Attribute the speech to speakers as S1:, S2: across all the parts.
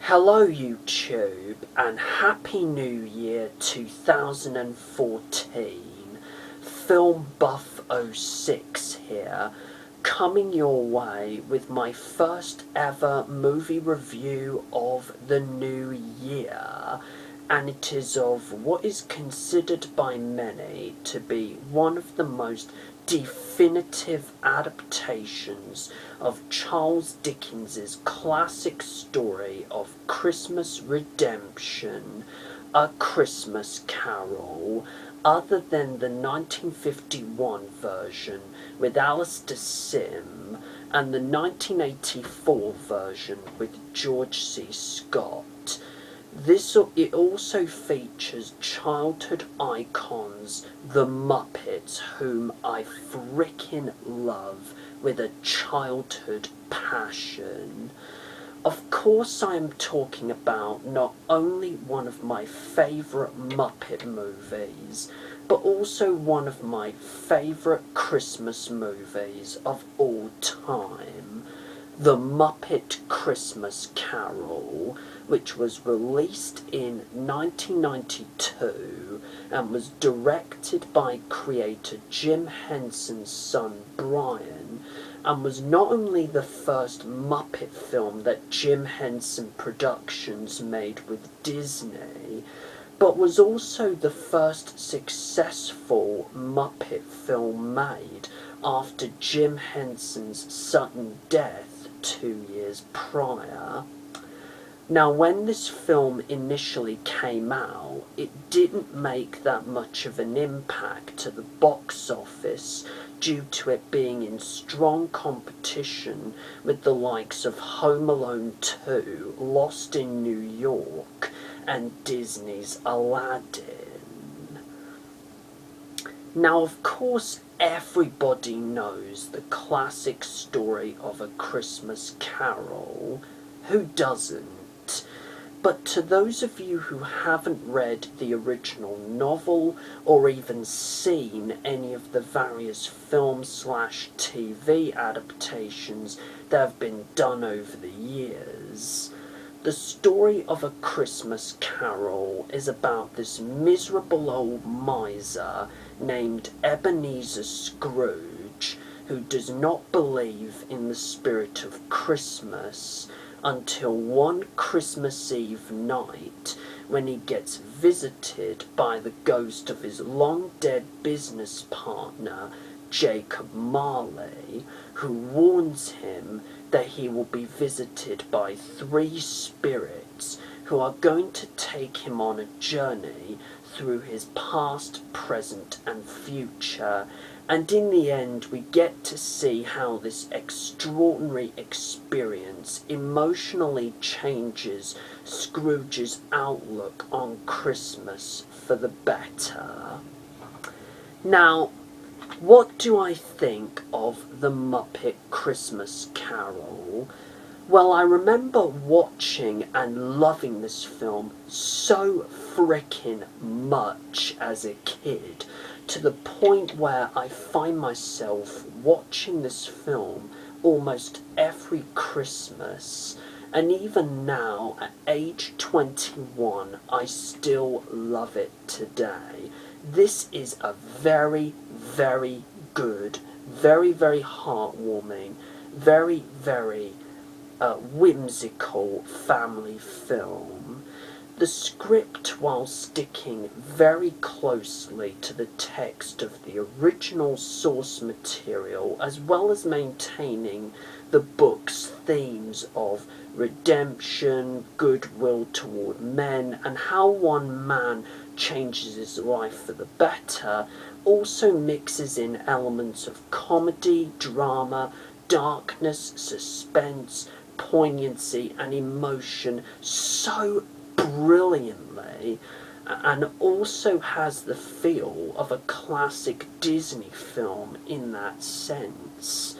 S1: Hello YouTube and Happy New Year 2014. Film Buff 06 here, coming your way with my first ever movie review of the new year, and it is of what is considered by many to be one of the most definitive adaptations of Charles Dickens's classic story of Christmas redemption, A Christmas Carol, other than the 1951 version with Alistair Sim and the 1984 version with George C. Scott. It also features childhood icons, the Muppets, whom I frickin' love with a childhood passion. Of course I am talking about not only one of my favourite Muppet movies, but also one of my favourite Christmas movies of all time, The Muppet Christmas Carol, which was released in 1992 and was directed by creator Jim Henson's son Brian, and was not only the first Muppet film that Jim Henson Productions made with Disney, but was also the first successful Muppet film made after Jim Henson's sudden death 2 years prior. Now, when this film initially came out, it didn't make that much of an impact to the box office due to it being in strong competition with the likes of Home Alone 2, Lost in New York, and Disney's Aladdin. Now, of course, everybody knows the classic story of A Christmas Carol. Who doesn't? But to those of you who haven't read the original novel or even seen any of the various film/TV adaptations that have been done over the years, the story of A Christmas Carol is about this miserable old miser named Ebenezer Scrooge, who does not believe in the spirit of Christmas until one Christmas Eve night when he gets visited by the ghost of his long-dead business partner, Jacob Marley, who warns him that he will be visited by 3 spirits who are going to take him on a journey through his past, present, and future. And in the end, we get to see how this extraordinary experience emotionally changes Scrooge's outlook on Christmas for the better. Now, what do I think of The Muppet Christmas Carol? Well, I remember watching and loving this film so frickin' much as a kid, to the point where I find myself watching this film almost every Christmas, and even now, at age 21, I still love it today. This is a very, very good, very, very heartwarming, very, very whimsical family film. The script, while sticking very closely to the text of the original source material, as well as maintaining the book's themes of redemption, goodwill toward men, and how one man changes his life for the better, also mixes in elements of comedy, drama, darkness, suspense, poignancy, and emotion so brilliantly, and also has the feel of a classic Disney film in that sense.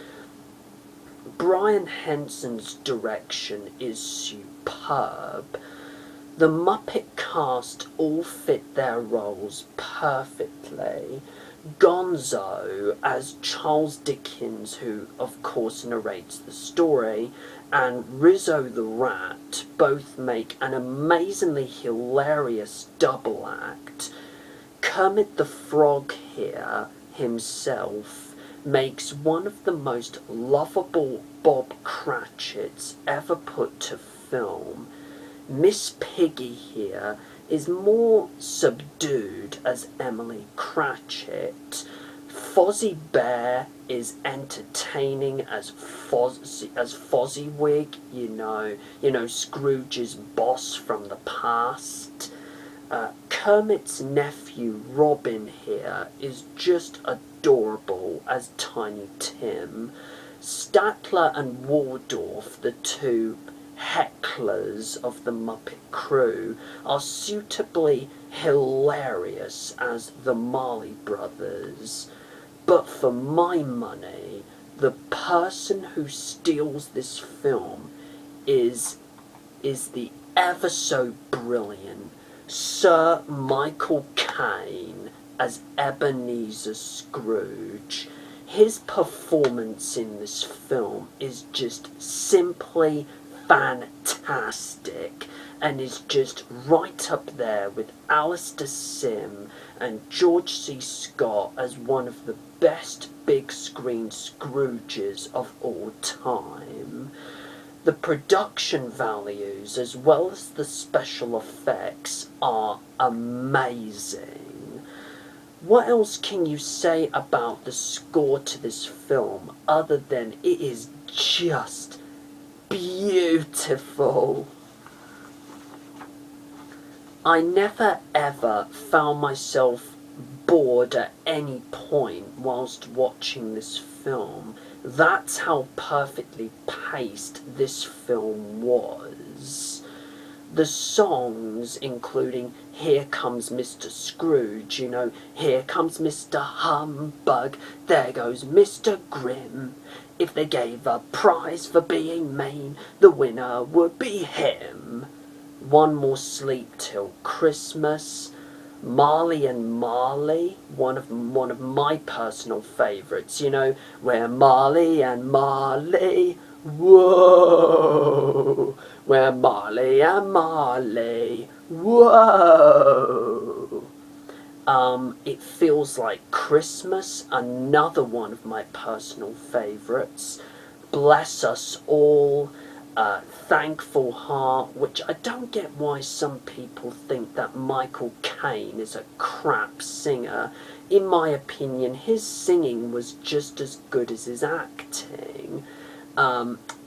S1: Brian Henson's direction is superb. The Muppet cast all fit their roles perfectly. Gonzo, as Charles Dickens, who of course narrates the story, and Rizzo the Rat both make an amazingly hilarious double act. Kermit the Frog here himself makes one of the most lovable Bob Cratchits ever put to film. Miss Piggy here is more subdued as Emily Cratchit. Fozzie Bear is entertaining as Fozziewig, you know Scrooge's boss from the past. Kermit's nephew Robin here is just adorable as Tiny Tim. Statler and Waldorf, the two hecklers of the Muppet crew, are suitably hilarious as the Marley Brothers. But for my money, the person who steals this film is the ever so brilliant Sir Michael Caine as Ebenezer Scrooge. His performance in this film is just simply fantastic and is just right up there with Alistair Sim and George C. Scott as one of the best big screen Scrooges of all time. The production values as well as the special effects are amazing. What else can you say about the score to this film other than it is just beautiful? I never ever found myself bored at any point whilst watching this film. That's how perfectly paced this film was. The songs, including Here Comes Mr. Scrooge, Here Comes Mr. Humbug, There Goes Mr. Grimm. If they gave a prize for being mean, the winner would be him. One More Sleep Till Christmas, Marley and Marley, one of my personal favourites, where Marley and Marley, whoa, where Marley and Marley, whoa. It Feels Like Christmas, another one of my personal favourites. Bless Us All, Thankful Heart, which I don't get why some people think that Michael Caine is a crap singer. In my opinion, his singing was just as good as his acting.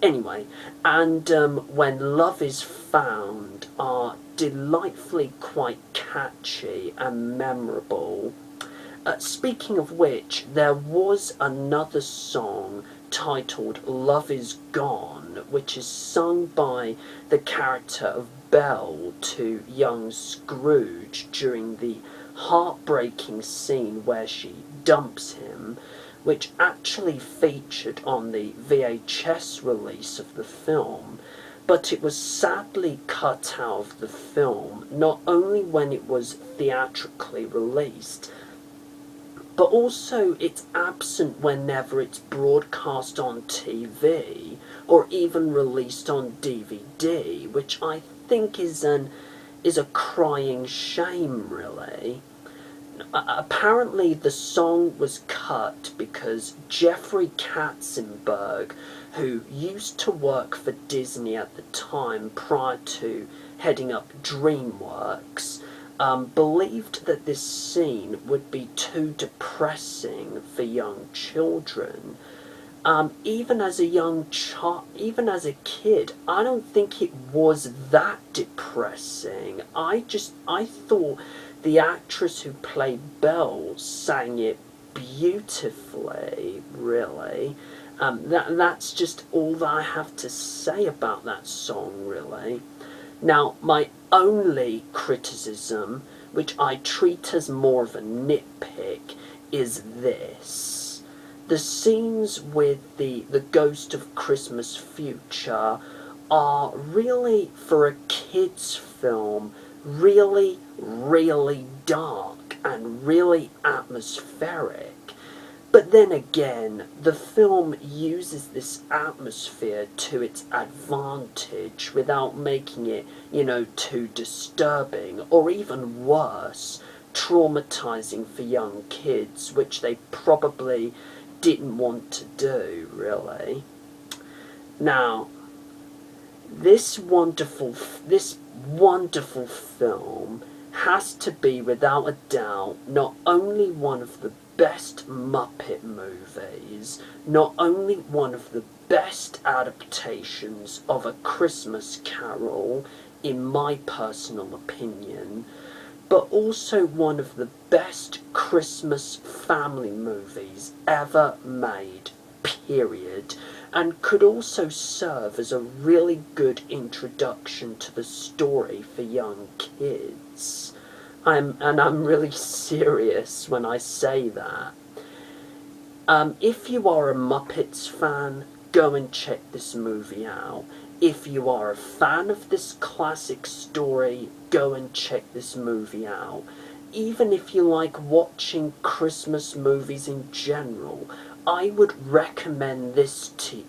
S1: Anyway, and When Love Is Found are delightfully quite catchy and memorable. Speaking of which, there was another song titled Love Is Gone, which is sung by the character of Belle to young Scrooge during the heartbreaking scene where she dumps him, which actually featured on the VHS release of the film, but it was sadly cut out of the film, not only when it was theatrically released, but also it's absent whenever it's broadcast on TV or even released on DVD, which I think is a crying shame, really. Apparently the song was cut because Jeffrey Katzenberg, who used to work for Disney at the time prior to heading up DreamWorks, believed that this scene would be too depressing for young children. Even as a kid, I don't think it was that depressing. I thought the actress who played Belle sang it beautifully, really. That's just all that I have to say about that song, really. Now, my only criticism, which I treat as more of a nitpick, is this. The scenes with the Ghost of Christmas Future are really, for a kid's film, really, really dark and really atmospheric. But then again, the film uses this atmosphere to its advantage without making it, too disturbing, or even worse, traumatizing for young kids, which they probably didn't want to do, really. Now, this wonderful film has to be, without a doubt, not only one of the best Muppet movies, not only one of the best adaptations of A Christmas Carol, in my personal opinion, but also one of the best Christmas family movies ever made, period, and could also serve as a really good introduction to the story for young kids. I'm really serious when I say that. If you are a Muppets fan, go and check this movie out. If you are a fan of this classic story, go and check this movie out. Even if you like watching Christmas movies in general, I would recommend this to you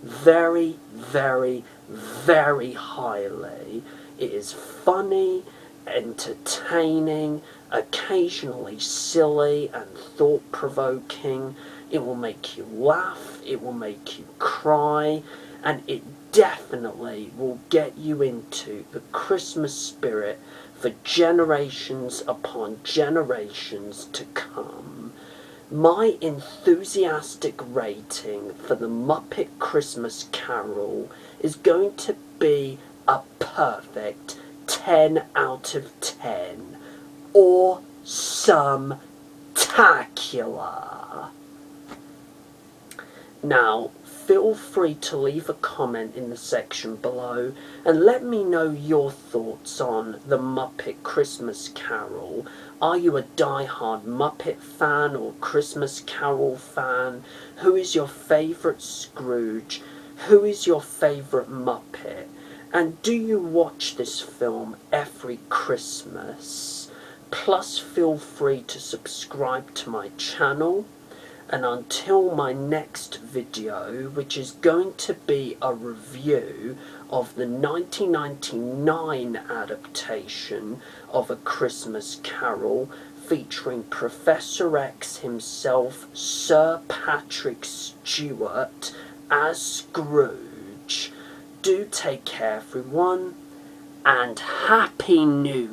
S1: very, very, very highly. It is funny, entertaining, occasionally silly and thought-provoking. It will make you laugh, it will make you cry, and it definitely will get you into the Christmas spirit for generations upon generations to come. My enthusiastic rating for the Muppet Christmas Carol is going to be a perfect 10 out of 10. Awesome-tacular. Now, feel free to leave a comment in the section below and let me know your thoughts on the Muppet Christmas Carol. Are you a die-hard Muppet fan or Christmas Carol fan? Who is your favourite Scrooge? Who is your favourite Muppet? And do you watch this film every Christmas? Plus, feel free to subscribe to my channel. And until my next video, which is going to be a review of the 1999 adaptation of A Christmas Carol, featuring Professor X himself, Sir Patrick Stewart, as Scrooge. Do take care, everyone, and Happy New